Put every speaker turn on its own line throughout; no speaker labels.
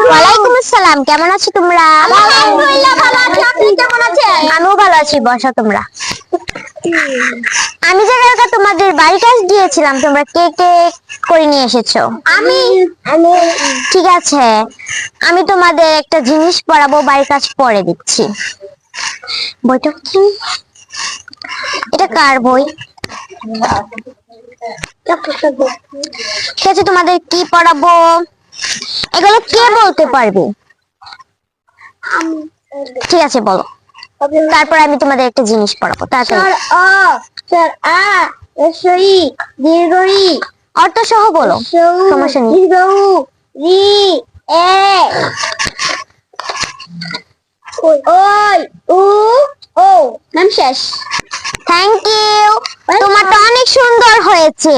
ওয়ালাইকুম আসসালাম। কেমন আছো তোমরা?
আলহামদুলিল্লাহ ভালো আছি। আপনি কেমন আছেন?
আমিও ভালো আছি। বসো তোমরা। আমি যে কালকে তোমাদের বাড়ি কাজ দিয়েছিলাম, তোমরা কে কে করে নিয়ে এসেছো?
আমি
ঠিক আছে, আমি তোমাদের একটা জিনিস পড়াবো, বাড়ির কাজ পরে দিচ্ছি। বইটা কি? এটা কার বই? ঠিক আছে, তোমাদের কি পড়াবো এগুলো কে বলতে পারবে? ঠিক আছে, বলো। তারপর আমি তোমাদের একটা জিনিস পড়াবো। তাড়াতাড়ি অর্থ সহ বলো, সমস্যা নেই।
নাম শেষ।
থ্যাংক ইউ, তোমারটা অনেক সুন্দর হয়েছে।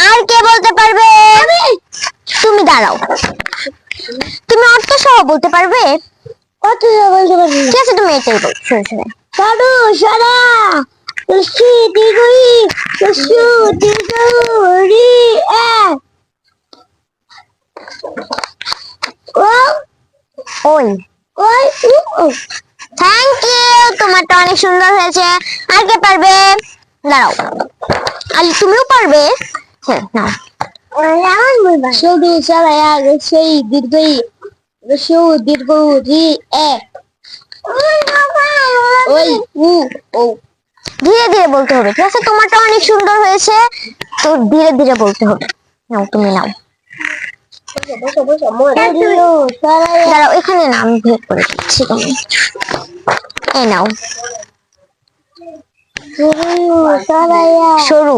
আর কে বলতে পারবে? তুমি দাঁড়াও, তুমি অর্থ সহ বলতে পারবে? ঠিক আছে, তুমি এটাই বল। শুনে শুনে
সাধু সারা রশি দিগুই রশু দিগুরি ও
ওই
ওই ও।
থ্যাংক ইউ, তোমারটা অনেক সুন্দর হয়েছে। আর কে পারবে? দাঁড়াও, আলি তুমিও পারবে। হ্যাঁ, নাও।
সাধু সারা রশি দিগুই রশু দিগুরি ওই ও।
ধীরে ধীরে বলতে হবে, ঠিক আছে? তোমারটা অনেক সুন্দর হয়েছে, তো ধীরে ধীরে বলতে হবে। নাও, তুমি নাও। দাঁড়াও, এখানে না, আমি ভেদ করে দিচ্ছি। তুমি এই নাও। সরু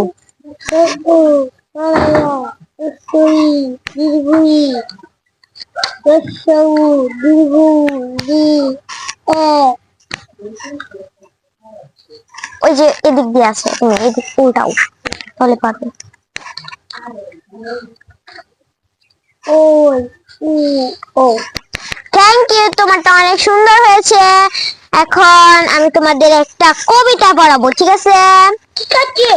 ওই যে এদিক দিয়ে আছে, তুমি এদিক উল্টাও, তাহলে পারবে।
ও
থ্যাংক ইউ, তোমারটা অনেক সুন্দর হয়েছে। এখন আমি তোমাদের একটা কবিতা পড়াবো, ঠিক আছে?
ঠিক আছে।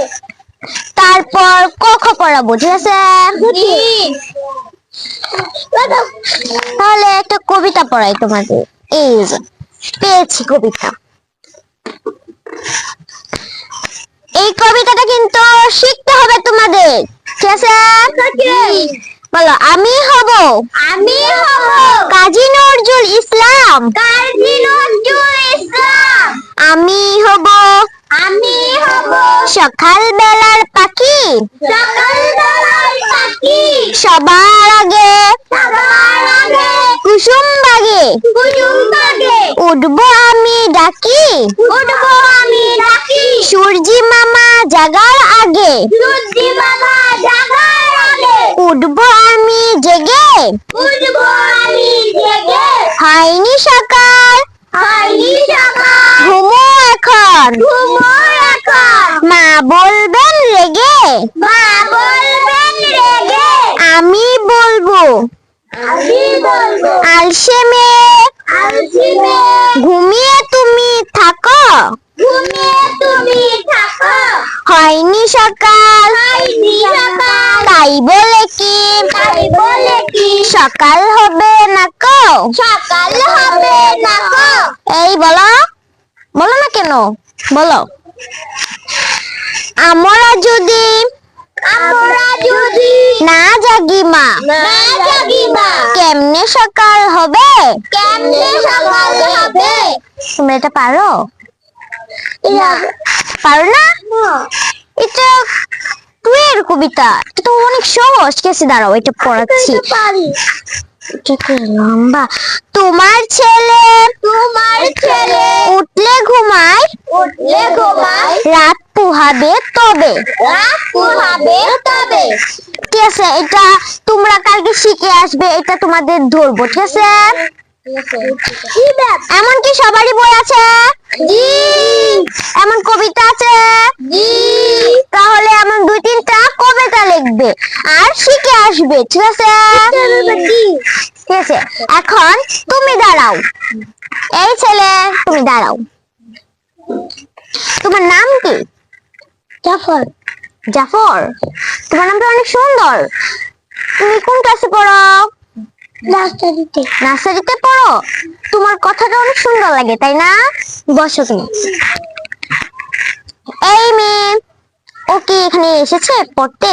তারপর ক খ পড়াবো, ঠিক আছে? তাহলে একটা কবিতা পড়াই তোমাদের। এই যে পেয়েছি কবিতা। এই কবিতাটা কিন্তু শিখতে হবে তোমাদের, ঠিক আছে? বলো, আমি হব কাজী নজরুল ইসলাম। আমি হব সকাল বেলার পাখি। সবার আগে কুসুম বাগে উঠবো আমি ডাকি। সূর্যি মামা জাগার আগে উঠবো আমি জেগে। হয়নি সকাল ঘুমো এখন। মা বলবেন রেগে আমি বলবো আলসে মেয়ে ঘুমিয়ে তুমি থাকো। হয়নি সকাল তাই বলে কি সকাল হবে না কো। এই বলো, বলো না কেন, বলো। আমরা যদি না জাগি মা কেমনে সকাল হবে? তুমি এটা পারো? পারো না? এটা টুয়ের কবিতা, এটা তো অনেক সহজ। কেসে দাঁড়াও, এটা পড়াচ্ছি। লম্বা। তোমার ছেলে উঠলে ঘুমায় রাত পোহাবে তবে। ঠিক আছে, এটা তোমরা কালকে শিখে আসবে, এটা তোমাদের ধরবো, ঠিক আছে? এমন কি সবারই বই আছে? এমন কবিতা আছে? তাহলে এমন দুই তিনটা কবিতা লিখবে আর শিখে আসবে, ঠিক আছে? ঠিক আছে, এখন তুমি দাঁড়াও। এই ছেলে, তুমি দাঁড়াও। তোমার নাম কি?
জাফর।
জাফর, তোমার নামটা অনেক সুন্দর। তুমি কোন ক্লাসে পড়ো?
নার্সারিতে।
নার্সারিতে পড়ো? তোমার কথাটা অনেক সুন্দর লাগে, তাই না? বসো তুমি। এই মেয়ে, ও কি এখানে এসেছে পড়তে?